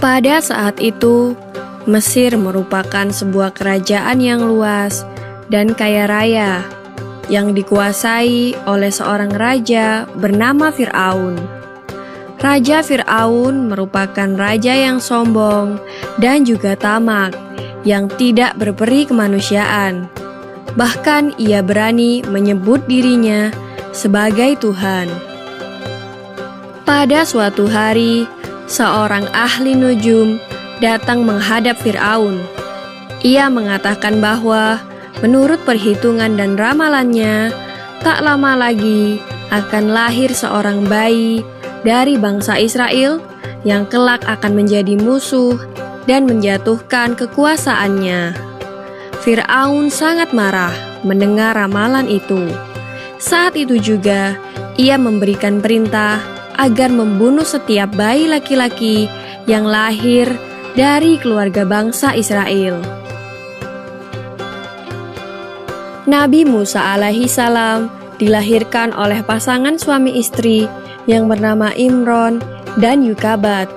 Pada saat itu, Mesir merupakan sebuah kerajaan yang luas dan kaya raya yang dikuasai oleh seorang raja bernama Fir'aun. Raja Fir'aun merupakan raja yang sombong dan juga tamak, yang tidak berperi kemanusiaan. Bahkan ia berani menyebut dirinya sebagai Tuhan. Pada suatu hari, seorang ahli nujum datang menghadap Fir'aun. Ia mengatakan bahwa menurut perhitungan dan ramalannya, tak lama lagi akan lahir seorang bayi dari bangsa Israel yang kelak akan menjadi musuh dan menjatuhkan kekuasaannya. Fir'aun sangat marah mendengar ramalan itu. Saat itu juga, ia memberikan perintah agar membunuh setiap bayi laki-laki yang lahir dari keluarga bangsa Israel. Nabi Musa alaihi salam dilahirkan oleh pasangan suami istri yang bernama Imron dan Yukabat.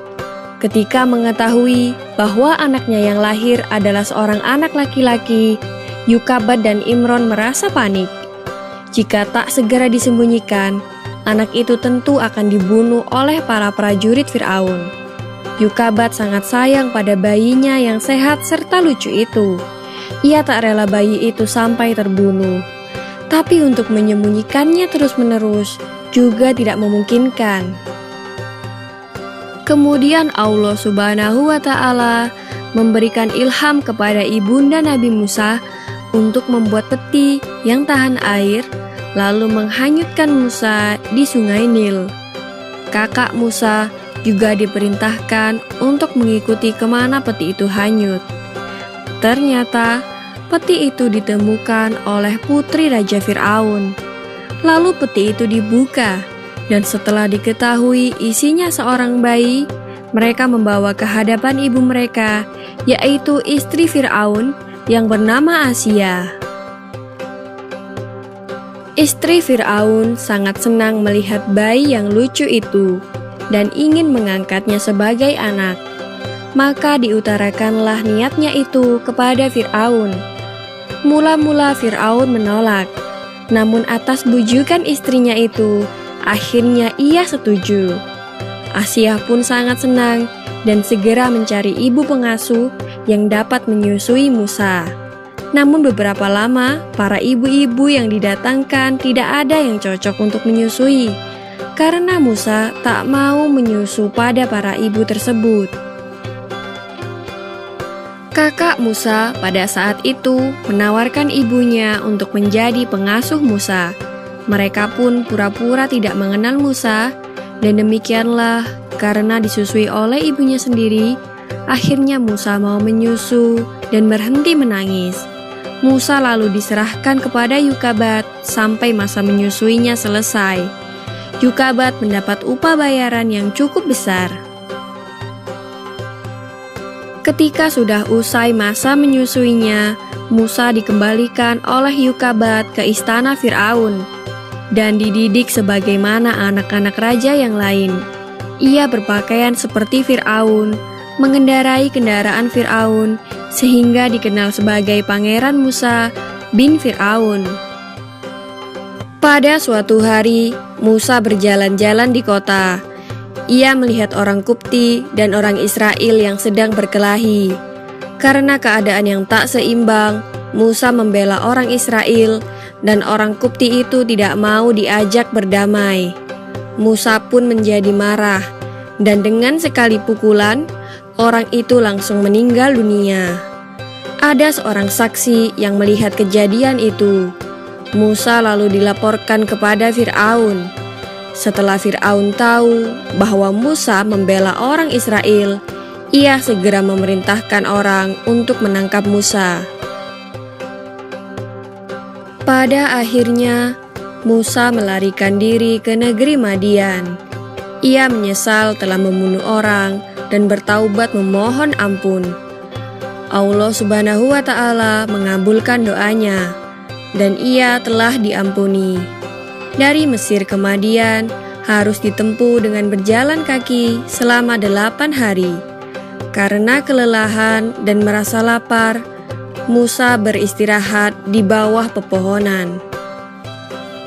Ketika mengetahui bahwa anaknya yang lahir adalah seorang anak laki-laki, Yukabat dan Imron merasa panik. Jika tak segera disembunyikan, anak itu tentu akan dibunuh oleh para prajurit Fir'aun. Yukabat sangat sayang pada bayinya yang sehat serta lucu itu. Ia tak rela bayi itu sampai terbunuh. Tapi untuk menyembunyikannya terus-menerus juga tidak memungkinkan. Kemudian Allah Subhanahu wa Ta'ala memberikan ilham kepada ibunda Nabi Musa untuk membuat peti yang tahan air, lalu menghanyutkan Musa di sungai Nil. Kakak Musa juga diperintahkan untuk mengikuti kemana peti itu hanyut. Ternyata peti itu ditemukan oleh putri Raja Fir'aun. Lalu peti itu dibuka, dan setelah diketahui isinya seorang bayi, mereka membawa ke hadapan ibu mereka, yaitu istri Fir'aun yang bernama Asia. Istri Fir'aun sangat senang melihat bayi yang lucu itu dan ingin mengangkatnya sebagai anak. Maka diutarakanlah niatnya itu kepada Fir'aun. Mula-mula Fir'aun menolak, namun atas bujukan istrinya itu, akhirnya ia setuju. Asia pun sangat senang dan segera mencari ibu pengasuh yang dapat menyusui Musa. Namun beberapa lama, para ibu-ibu yang didatangkan tidak ada yang cocok untuk menyusui, karena Musa tak mau menyusu pada para ibu tersebut. Kakak Musa pada saat itu menawarkan ibunya untuk menjadi pengasuh Musa. Mereka pun pura-pura tidak mengenal Musa, dan demikianlah karena disusui oleh ibunya sendiri, akhirnya Musa mau menyusu dan berhenti menangis. Musa lalu diserahkan kepada Yukabat sampai masa menyusuinya selesai. Yukabat mendapat upah bayaran yang cukup besar. Ketika sudah usai masa menyusuinya, Musa dikembalikan oleh Yukabat ke istana Fir'aun dan dididik sebagaimana anak-anak raja yang lain. Ia berpakaian seperti Fir'aun, mengendarai kendaraan Fir'aun, sehingga dikenal sebagai Pangeran Musa bin Fir'aun. Pada suatu hari, Musa berjalan-jalan di kota. Ia melihat orang Kupti dan orang Israel yang sedang berkelahi. Karena keadaan yang tak seimbang, Musa membela orang Israel dan orang Kupti itu tidak mau diajak berdamai. Musa pun menjadi marah, dan dengan sekali pukulan, orang itu langsung meninggal dunia. Ada seorang saksi yang melihat kejadian itu. Musa lalu dilaporkan kepada Fir'aun. Setelah Fir'aun tahu bahwa Musa membela orang Israel, ia segera memerintahkan orang untuk menangkap Musa. Pada akhirnya, Musa melarikan diri ke negeri Madian. Ia menyesal telah membunuh orang dan bertaubat memohon ampun. Allah Subhanahu wa Ta'ala mengabulkan doanya, dan ia telah diampuni. Dari Mesir ke Madian harus ditempuh dengan berjalan kaki selama 8 hari. Karena kelelahan dan merasa lapar, Musa beristirahat di bawah pepohonan.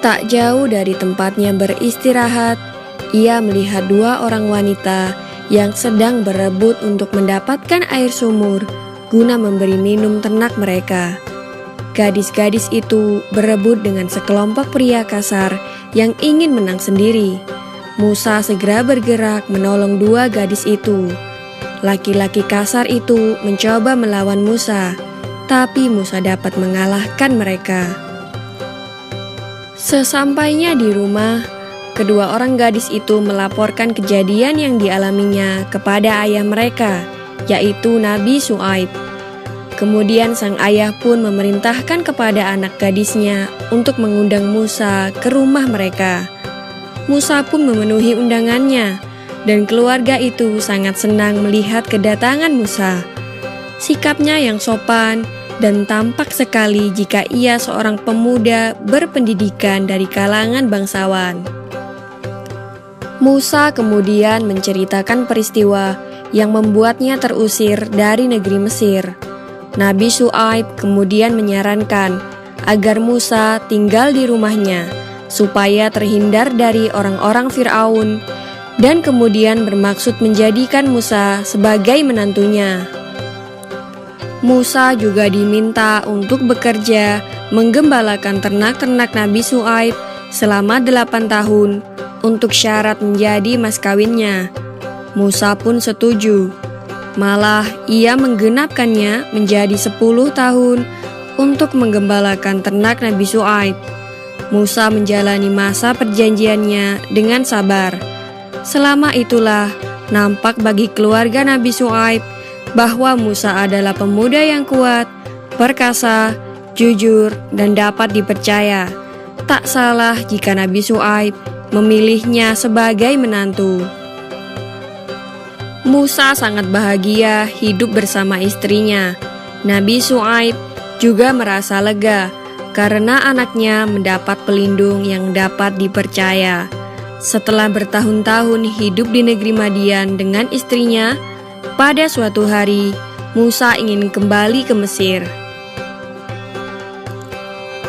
Tak jauh dari tempatnya beristirahat, ia melihat dua orang wanita yang sedang berebut untuk mendapatkan air sumur guna memberi minum ternak mereka. Gadis-gadis itu berebut dengan sekelompok pria kasar yang ingin menang sendiri. Musa segera bergerak menolong dua gadis itu. Laki-laki kasar itu mencoba melawan Musa, tapi Musa dapat mengalahkan mereka. Sesampainya di rumah, kedua orang gadis itu melaporkan kejadian yang dialaminya kepada ayah mereka, yaitu Nabi Syuaib. Kemudian sang ayah pun memerintahkan kepada anak gadisnya untuk mengundang Musa ke rumah mereka. Musa pun memenuhi undangannya, dan keluarga itu sangat senang melihat kedatangan Musa. Sikapnya yang sopan dan tampak sekali jika ia seorang pemuda berpendidikan dari kalangan bangsawan. Musa kemudian menceritakan peristiwa yang membuatnya terusir dari negeri Mesir. Nabi Syuaib kemudian menyarankan agar Musa tinggal di rumahnya supaya terhindar dari orang-orang Firaun, dan kemudian bermaksud menjadikan Musa sebagai menantunya. Musa juga diminta untuk bekerja menggembalakan ternak-ternak Nabi Syuaib selama 8 tahun untuk syarat menjadi mas kawinnya. Musa pun setuju. Malah ia menggenapkannya menjadi 10 tahun untuk menggembalakan ternak Nabi Syuaib. Musa menjalani masa perjanjiannya dengan sabar. Selama itulah nampak bagi keluarga Nabi Syuaib bahwa Musa adalah pemuda yang kuat, perkasa, jujur, dan dapat dipercaya. Tak salah jika Nabi Syuaib memilihnya sebagai menantu. Musa sangat bahagia hidup bersama istrinya. Nabi Syuaib juga merasa lega karena anaknya mendapat pelindung yang dapat dipercaya. Setelah bertahun-tahun hidup di negeri Madian dengan istrinya, pada suatu hari Musa ingin kembali ke Mesir.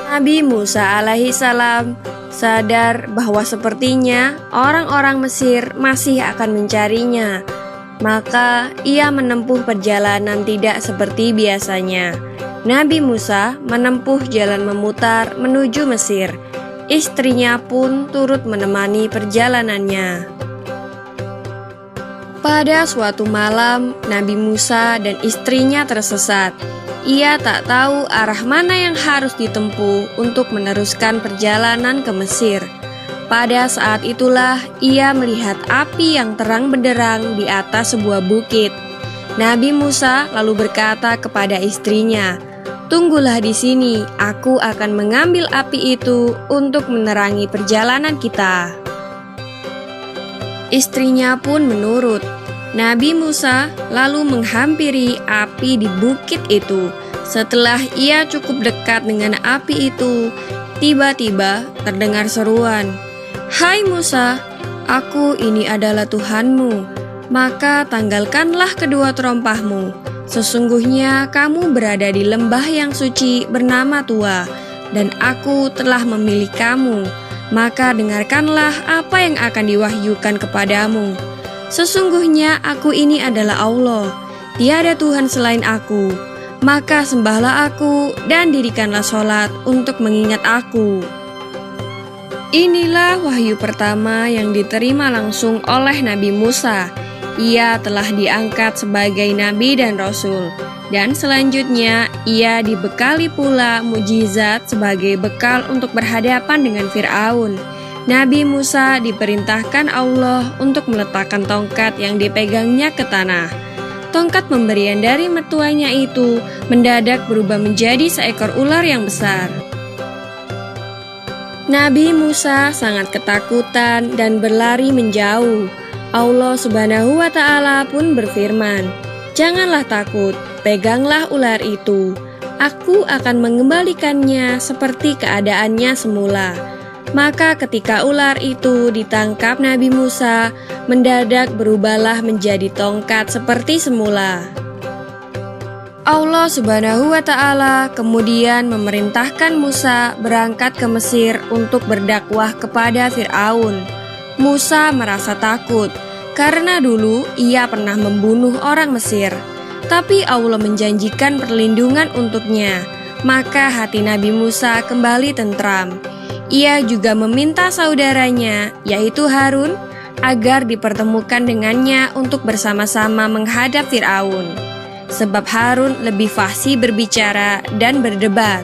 Nabi Musa alaihissalam sadar bahwa sepertinya orang-orang Mesir masih akan mencarinya. Maka ia menempuh perjalanan tidak seperti biasanya. Nabi Musa menempuh jalan memutar menuju Mesir. Istrinya pun turut menemani perjalanannya. Pada suatu malam, Nabi Musa dan istrinya tersesat. Ia tak tahu arah mana yang harus ditempuh untuk meneruskan perjalanan ke Mesir. Pada saat itulah ia melihat api yang terang benderang di atas sebuah bukit. Nabi Musa lalu berkata kepada istrinya, "Tunggulah di sini, aku akan mengambil api itu untuk menerangi perjalanan kita." Istrinya pun menurut. Nabi Musa lalu menghampiri api di bukit itu. Setelah ia cukup dekat dengan api itu, tiba-tiba terdengar seruan, "Hai Musa, aku ini adalah Tuhanmu, maka tanggalkanlah kedua terompahmu. Sesungguhnya kamu berada di lembah yang suci bernama Tua, dan aku telah memilih kamu, maka dengarkanlah apa yang akan diwahyukan kepadamu. Sesungguhnya aku ini adalah Allah, tiada Tuhan selain aku, maka sembahlah aku dan dirikanlah sholat untuk mengingat aku." Inilah wahyu pertama yang diterima langsung oleh Nabi Musa. Ia telah diangkat sebagai nabi dan rasul, dan selanjutnya ia dibekali pula mukjizat sebagai bekal untuk berhadapan dengan Firaun. Nabi Musa diperintahkan Allah untuk meletakkan tongkat yang dipegangnya ke tanah. Tongkat pemberian dari mertuanya itu mendadak berubah menjadi seekor ular yang besar. Nabi Musa sangat ketakutan dan berlari menjauh. Allah Subhanahu wa Ta'ala pun berfirman, "Janganlah takut, peganglah ular itu. Aku akan mengembalikannya seperti keadaannya semula." Maka ketika ular itu ditangkap Nabi Musa, mendadak berubahlah menjadi tongkat seperti semula. Allah Subhanahu wa Ta'ala kemudian memerintahkan Musa berangkat ke Mesir untuk berdakwah kepada Fir'aun. Musa merasa takut karena dulu ia pernah membunuh orang Mesir, tapi Allah menjanjikan perlindungan untuknya. Maka hati Nabi Musa kembali tentram. Ia juga meminta saudaranya, yaitu Harun, agar dipertemukan dengannya untuk bersama-sama menghadap Fir'aun. Sebab Harun lebih fasih berbicara dan berdebat.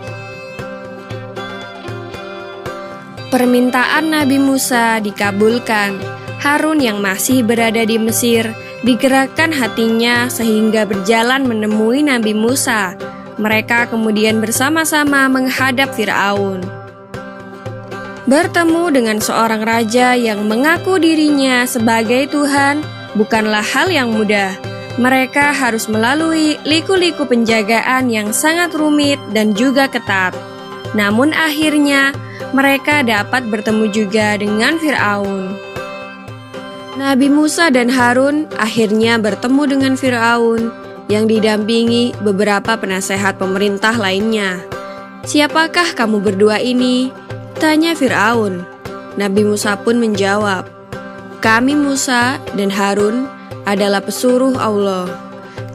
Permintaan Nabi Musa dikabulkan. Harun yang masih berada di Mesir digerakkan hatinya sehingga berjalan menemui Nabi Musa. Mereka kemudian bersama-sama menghadap Fir'aun. Bertemu dengan seorang raja yang mengaku dirinya sebagai Tuhan bukanlah hal yang mudah. Mereka harus melalui liku-liku penjagaan yang sangat rumit dan juga ketat. Namun akhirnya mereka dapat bertemu juga dengan Fir'aun. Nabi Musa dan Harun akhirnya bertemu dengan Fir'aun yang didampingi beberapa penasehat pemerintah lainnya. "Siapakah kamu berdua ini?" tanya Fir'aun. Nabi Musa pun menjawab, "Kami Musa dan Harun adalah pesuruh Allah.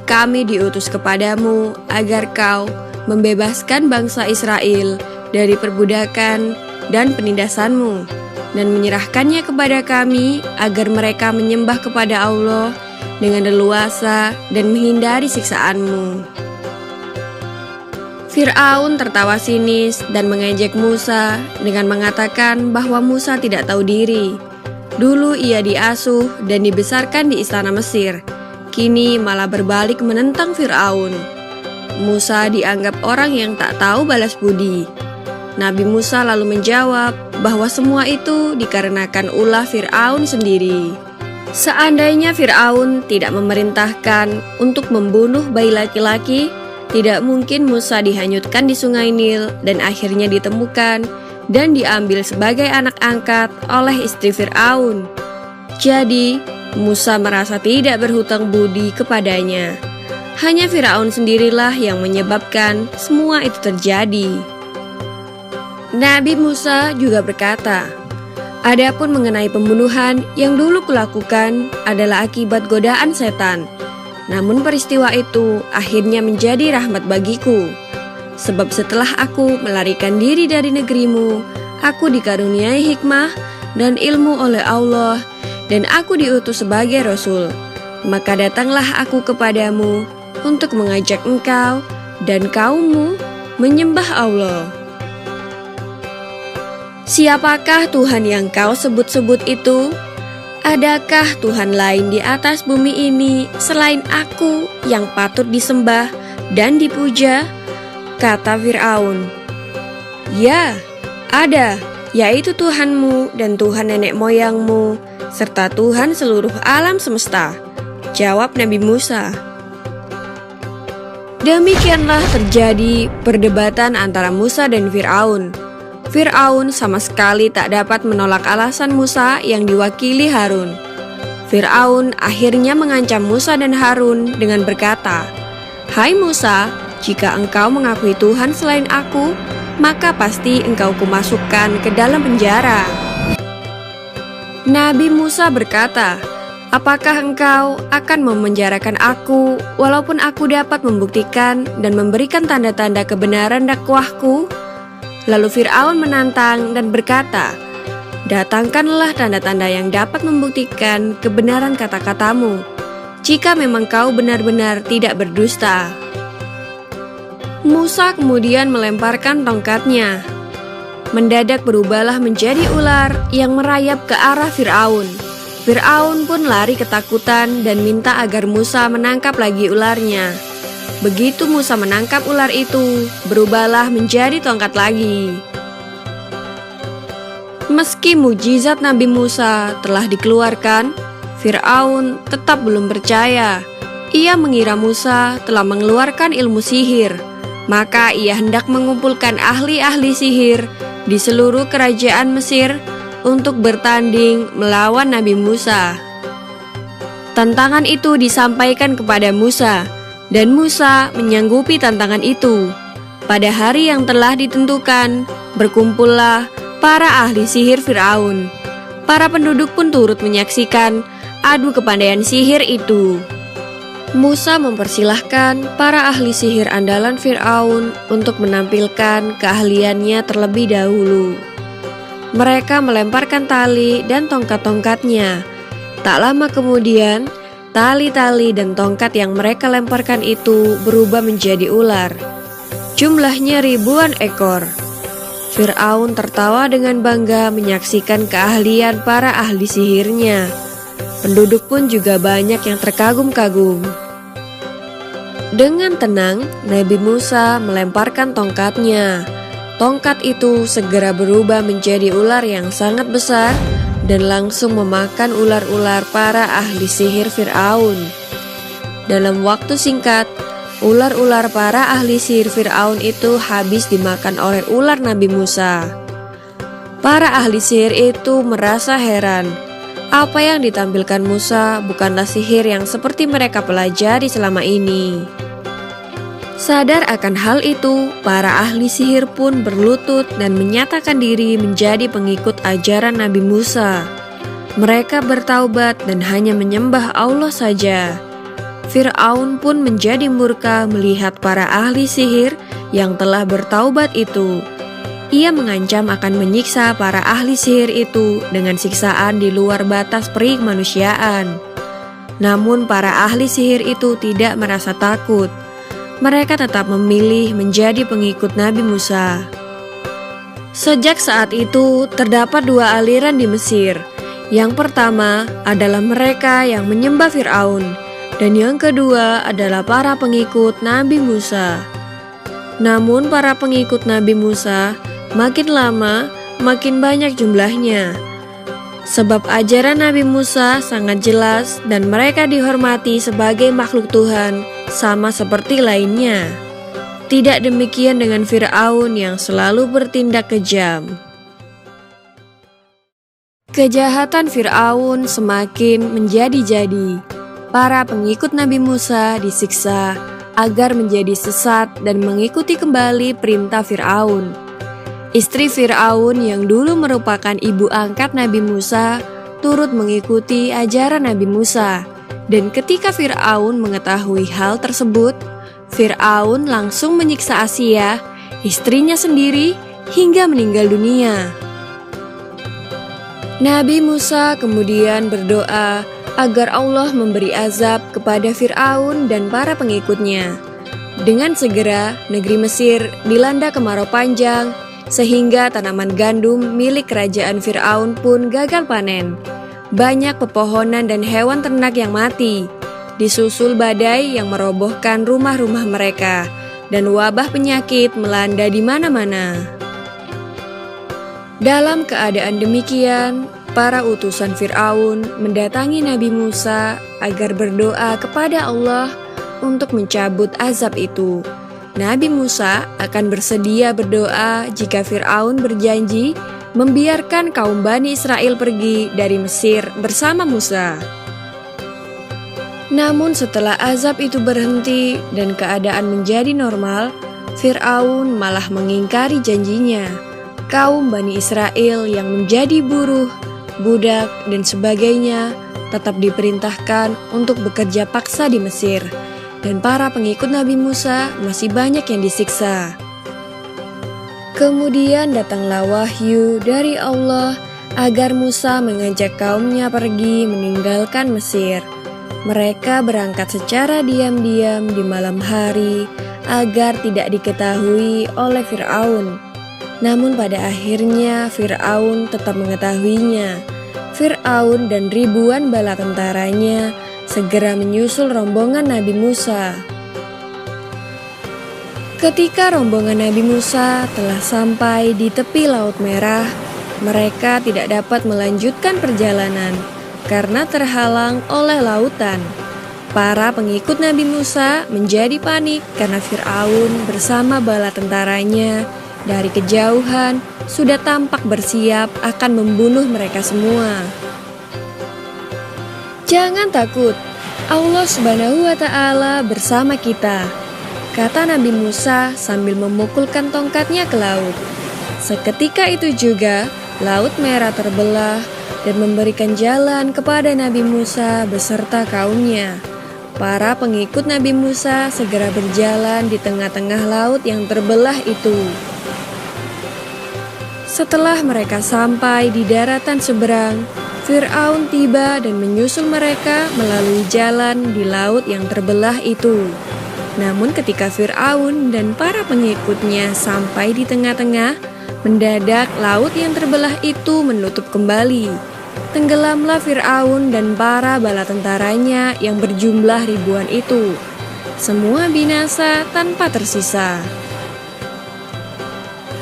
Kami diutus kepadamu agar kau membebaskan bangsa Israel dari perbudakan dan penindasanmu dan menyerahkannya kepada kami agar mereka menyembah kepada Allah dengan leluasa dan menghindari siksaanmu." Fir'aun tertawa sinis dan mengejek Musa dengan mengatakan bahwa Musa tidak tahu diri. Dulu ia diasuh dan dibesarkan di istana Mesir. Kini malah berbalik menentang Fir'aun. Musa dianggap orang yang tak tahu balas budi. Nabi Musa lalu menjawab bahwa semua itu dikarenakan ulah Fir'aun sendiri. Seandainya Fir'aun tidak memerintahkan untuk membunuh bayi laki-laki, tidak mungkin Musa dihanyutkan di sungai Nil dan akhirnya ditemukan dan diambil sebagai anak angkat oleh istri Fir'aun. Jadi, Musa merasa tidak berhutang budi kepadanya. Hanya Fir'aun sendirilah yang menyebabkan semua itu terjadi. Nabi Musa juga berkata, "Adapun mengenai pembunuhan yang dulu kulakukan adalah akibat godaan setan. Namun peristiwa itu akhirnya menjadi rahmat bagiku. Sebab setelah aku melarikan diri dari negerimu, aku dikaruniai hikmah dan ilmu oleh Allah, dan aku diutus sebagai Rasul. Maka datanglah aku kepadamu untuk mengajak engkau dan kaummu menyembah Allah." Siapakah Tuhan yang kau sebut-sebut itu? Adakah Tuhan lain di atas bumi ini selain aku yang patut disembah dan dipuja? Kata Fir'aun. "Ya, ada, yaitu Tuhanmu dan Tuhan nenek moyangmu, serta Tuhan seluruh alam semesta," jawab Nabi Musa. Demikianlah terjadi perdebatan antara Musa dan Fir'aun. Fir'aun sama sekali tak dapat menolak alasan Musa yang diwakili Harun. Fir'aun akhirnya mengancam Musa dan Harun dengan berkata, "Hai Musa, jika engkau mengakui Tuhan selain aku, maka pasti engkau kumasukkan ke dalam penjara." Nabi Musa berkata, "Apakah engkau akan memenjarakan aku walaupun aku dapat membuktikan dan memberikan tanda-tanda kebenaran dakwahku?" Lalu Fir'aun menantang dan berkata, "Datangkanlah tanda-tanda yang dapat membuktikan kebenaran kata-katamu, jika memang kau benar-benar tidak berdusta." Musa kemudian melemparkan tongkatnya. Mendadak berubahlah menjadi ular yang merayap ke arah Fir'aun. Fir'aun pun lari ketakutan dan minta agar Musa menangkap lagi ularnya. Begitu Musa menangkap ular itu, berubahlah menjadi tongkat lagi. Meski mujizat Nabi Musa telah dikeluarkan, Fir'aun tetap belum percaya. Ia mengira Musa telah mengeluarkan ilmu sihir. Maka ia hendak mengumpulkan ahli-ahli sihir di seluruh kerajaan Mesir untuk bertanding melawan Nabi Musa. Tantangan itu disampaikan kepada Musa, dan Musa menyanggupi tantangan itu. Pada hari yang telah ditentukan, berkumpullah para ahli sihir Firaun. Para penduduk pun turut menyaksikan adu kepandaian sihir itu. Musa mempersilahkan para ahli sihir andalan Firaun untuk menampilkan keahliannya terlebih dahulu. Mereka melemparkan tali dan tongkat-tongkatnya. Tak lama kemudian, tali-tali dan tongkat yang mereka lemparkan itu berubah menjadi ular. Jumlahnya ribuan ekor. Firaun tertawa dengan bangga menyaksikan keahlian para ahli sihirnya. Penduduk pun juga banyak yang terkagum-kagum. Dengan tenang, Nabi Musa melemparkan tongkatnya. Tongkat itu segera berubah menjadi ular yang sangat besar dan langsung memakan ular-ular para ahli sihir Firaun. Dalam waktu singkat, ular-ular para ahli sihir Firaun itu habis dimakan oleh ular Nabi Musa. Para ahli sihir itu merasa heran. Apa yang ditampilkan Musa bukanlah sihir yang seperti mereka pelajari selama ini. Sadar akan hal itu, para ahli sihir pun berlutut dan menyatakan diri menjadi pengikut ajaran Nabi Musa. Mereka bertaubat dan hanya menyembah Allah saja. Firaun pun menjadi murka melihat para ahli sihir yang telah bertaubat itu. Ia mengancam akan menyiksa para ahli sihir itu dengan siksaan di luar batas perikmanusiaan. Namun para ahli sihir itu tidak merasa takut. Mereka tetap memilih menjadi pengikut Nabi Musa. Sejak saat itu terdapat dua aliran di Mesir. Yang pertama adalah mereka yang menyembah Firaun, dan yang kedua adalah para pengikut Nabi Musa. Namun para pengikut Nabi Musa makin lama makin banyak jumlahnya. Sebab ajaran Nabi Musa sangat jelas dan mereka dihormati sebagai makhluk Tuhan sama seperti lainnya. Tidak demikian dengan Firaun yang selalu bertindak kejam. Kejahatan Firaun semakin menjadi-jadi. Para pengikut Nabi Musa disiksa agar menjadi sesat dan mengikuti kembali perintah Firaun. Istri Firaun yang dulu merupakan ibu angkat Nabi Musa turut mengikuti ajaran Nabi Musa. Dan ketika Firaun mengetahui hal tersebut, Firaun langsung menyiksa Asia, istrinya sendiri, hingga meninggal dunia. Nabi Musa kemudian berdoa agar Allah memberi azab kepada Firaun dan para pengikutnya. Dengan segera, negeri Mesir dilanda kemarau panjang, sehingga tanaman gandum milik kerajaan Firaun pun gagal panen. Banyak pepohonan dan hewan ternak yang mati, disusul badai yang merobohkan rumah-rumah mereka, dan wabah penyakit melanda di mana-mana. Dalam keadaan demikian, para utusan Firaun mendatangi Nabi Musa agar berdoa kepada Allah untuk mencabut azab itu. Nabi Musa akan bersedia berdoa jika Firaun berjanji membiarkan kaum Bani Israel pergi dari Mesir bersama Musa. Namun setelah azab itu berhenti dan keadaan menjadi normal, Firaun malah mengingkari janjinya. Kaum Bani Israel yang menjadi buruh, budak, dan sebagainya tetap diperintahkan untuk bekerja paksa di Mesir, dan para pengikut Nabi Musa masih banyak yang disiksa. Kemudian datanglah wahyu dari Allah agar Musa mengajak kaumnya pergi meninggalkan Mesir. Mereka berangkat secara diam-diam di malam hari agar tidak diketahui oleh Firaun. Namun pada akhirnya Firaun tetap mengetahuinya. Firaun dan ribuan bala tentaranya segera menyusul rombongan Nabi Musa. Ketika rombongan Nabi Musa telah sampai di tepi Laut Merah, mereka tidak dapat melanjutkan perjalanan karena terhalang oleh lautan. Para pengikut Nabi Musa menjadi panik karena Firaun bersama bala tentaranya dari kejauhan sudah tampak bersiap akan membunuh mereka semua. Jangan takut, Allah Subhanahu wa Ta'ala bersama kita, kata Nabi Musa sambil memukulkan tongkatnya ke laut. Seketika itu juga Laut Merah terbelah dan memberikan jalan kepada Nabi Musa beserta kaumnya. Para pengikut Nabi Musa segera berjalan di tengah-tengah laut yang terbelah itu. Setelah mereka sampai di daratan seberang, Fir'aun tiba dan menyusul mereka melalui jalan di laut yang terbelah itu. Namun ketika Fir'aun dan para pengikutnya sampai di tengah-tengah, mendadak laut yang terbelah itu menutup kembali. Tenggelamlah Fir'aun dan para bala tentaranya yang berjumlah ribuan itu. Semua binasa tanpa tersisa.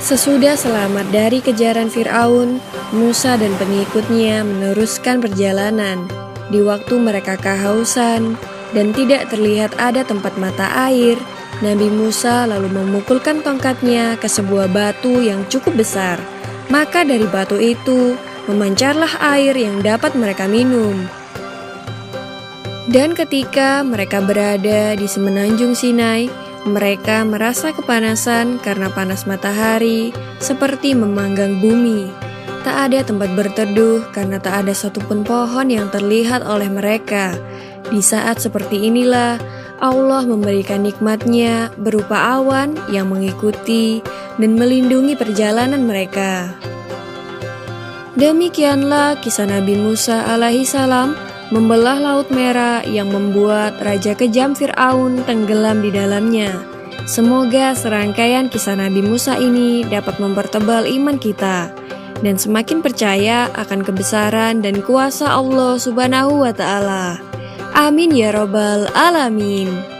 Sesudah selamat dari kejaran Fir'aun, Musa dan pengikutnya meneruskan perjalanan. Di waktu mereka kehausan dan tidak terlihat ada tempat mata air, Nabi Musa lalu memukulkan tongkatnya ke sebuah batu yang cukup besar. Maka dari batu itu memancarlah air yang dapat mereka minum. Dan ketika mereka berada di semenanjung Sinai, mereka merasa kepanasan karena panas matahari seperti memanggang bumi. Tak ada tempat berteduh karena tak ada satupun pohon yang terlihat oleh mereka. Di saat seperti inilah Allah memberikan nikmat-Nya berupa awan yang mengikuti dan melindungi perjalanan mereka. Demikianlah kisah Nabi Musa alaihi salam membelah Laut Merah yang membuat Raja kejam Fir'aun tenggelam di dalamnya. Semoga serangkaian kisah Nabi Musa ini dapat mempertebal iman kita dan semakin percaya akan kebesaran dan kuasa Allah Subhanahu wa Ta'ala. Amin ya Rabbal Alamin.